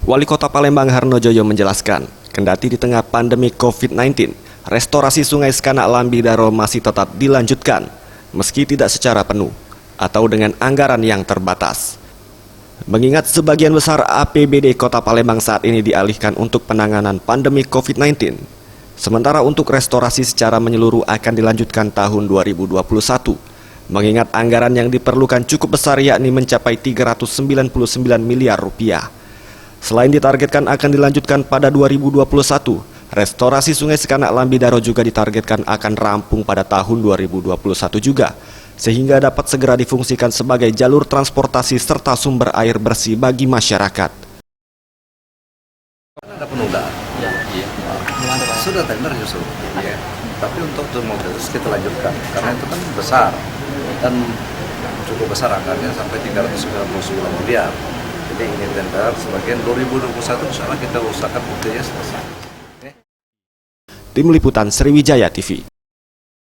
Wali Kota Palembang Harnojoyo menjelaskan, kendati di tengah pandemi COVID-19, restorasi Sungai Sekanak Lambidaro masih tetap dilanjutkan, meski tidak secara penuh, atau dengan anggaran yang terbatas. Mengingat sebagian besar APBD Kota Palembang saat ini dialihkan untuk penanganan pandemi COVID-19, sementara untuk restorasi secara menyeluruh akan dilanjutkan tahun 2021, mengingat anggaran yang diperlukan cukup besar yakni mencapai 399 miliar rupiah. Selain ditargetkan akan dilanjutkan pada 2021, restorasi Sungai Sekanak Lambidaro juga ditargetkan akan rampung pada tahun 2021 juga, sehingga dapat segera difungsikan sebagai jalur transportasi serta sumber air bersih bagi masyarakat. Ada penundaan. Sudah tender justru. Ya. Tapi untuk mobilitas kita lanjutkan karena itu kan besar dan cukup besar anggarannya sampai 399 miliar. Jadi ini tender sebagian 2021 insya Allah kita usahakan buktinya selesai. Tim Liputan Sriwijaya TV.